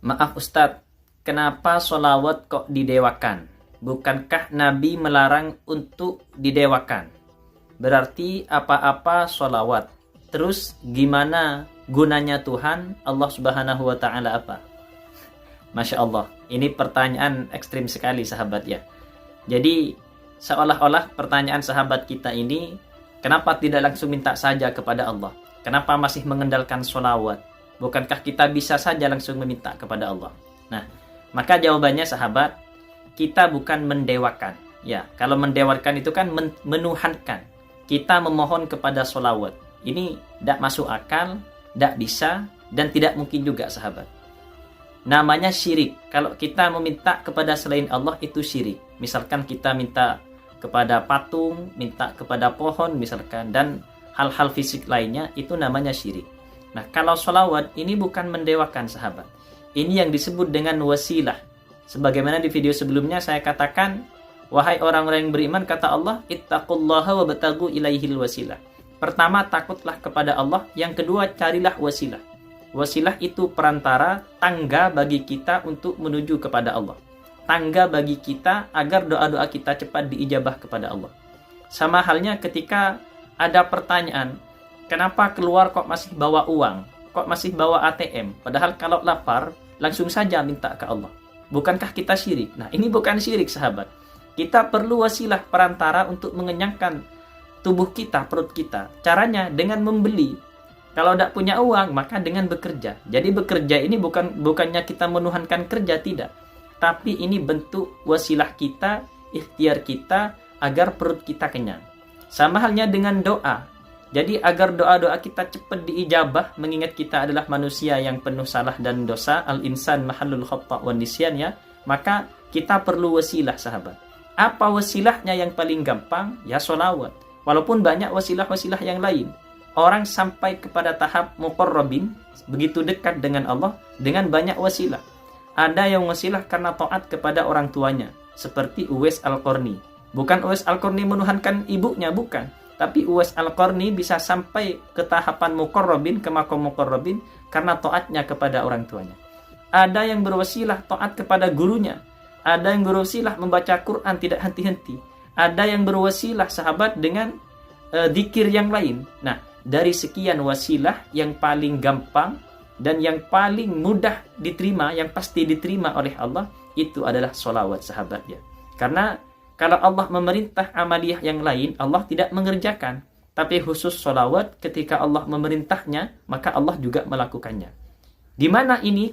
Maaf Ustadz, kenapa sholawat kok didewakan? Bukankah Nabi melarang untuk didewakan? Berarti apa-apa sholawat. Terus gimana gunanya Tuhan Allah Subhanahu wa Ta'ala apa? Masya Allah, ini pertanyaan ekstrim sekali sahabat ya. Jadi seolah-olah pertanyaan sahabat kita ini, kenapa tidak langsung minta saja kepada Allah? Kenapa masih mengendalikan sholawat? Bukankah kita bisa saja langsung meminta kepada Allah? Nah, maka jawabannya sahabat, kita bukan mendewakan. Ya, kalau mendewakan itu kan menuhankan. Kita memohon kepada sholawat. Ini tidak masuk akal, tidak bisa, dan tidak mungkin juga sahabat. Namanya syirik. Kalau kita meminta kepada selain Allah itu syirik. Misalkan kita minta kepada patung, minta kepada pohon misalkan, dan hal-hal fisik lainnya, itu namanya syirik. Nah, kalau sholawat ini bukan mendewakan sahabat. Ini yang disebut dengan wasilah. Sebagaimana di video sebelumnya saya katakan, wahai orang-orang yang beriman, kata Allah, ittaqullaha wabtagu ilaihil wasilah. Pertama, takutlah kepada Allah. Yang kedua, carilah wasilah. Wasilah itu perantara, tangga bagi kita untuk menuju kepada Allah. Tangga bagi kita agar doa-doa kita cepat diijabah kepada Allah. Sama halnya ketika ada pertanyaan, kenapa keluar kok masih bawa uang? Kok masih bawa ATM? Padahal kalau lapar, langsung saja minta ke Allah. Bukankah kita syirik? Nah, ini bukan syirik sahabat. Kita perlu wasilah perantara untuk mengenyangkan tubuh kita, perut kita. Caranya dengan membeli. Kalau tidak punya uang, maka dengan bekerja. Jadi bekerja ini bukannya kita menuhankan kerja, tidak. Tapi ini bentuk wasilah kita, ikhtiar kita, agar perut kita kenyang. Sama halnya dengan doa. Jadi agar doa-doa kita cepat diijabah, mengingat kita adalah manusia yang penuh salah dan dosa, al-insan mahallul khata' wan nisyan ya, maka kita perlu wasilah sahabat. Apa wasilahnya yang paling gampang? Ya sholawat. Walaupun banyak wasilah-wasilah yang lain. Orang sampai kepada tahap muqarrabin, begitu dekat dengan Allah, dengan banyak wasilah. Ada yang wasilah karena taat kepada orang tuanya, seperti Uwais Al-Qarni. Bukan Uwais Al-Qarni menuhankan ibunya, bukan. Tapi Uwais Al-Qarni bisa sampai ke tahapan muqarrabin, ke maqam muqarrabin, karena taatnya kepada orang tuanya. Ada yang berwasilah taat kepada gurunya. Ada yang berwasilah membaca Quran tidak henti-henti. Ada yang berwasilah sahabat dengan dzikir yang lain. Nah, dari sekian wasilah yang paling gampang dan yang paling mudah diterima, yang pasti diterima oleh Allah, itu adalah sholawat sahabat ya. Karena kalau Allah memerintah amaliyah yang lain, Allah tidak mengerjakan. Tapi khusus sholawat, ketika Allah memerintahnya, maka Allah juga melakukannya. Di mana ini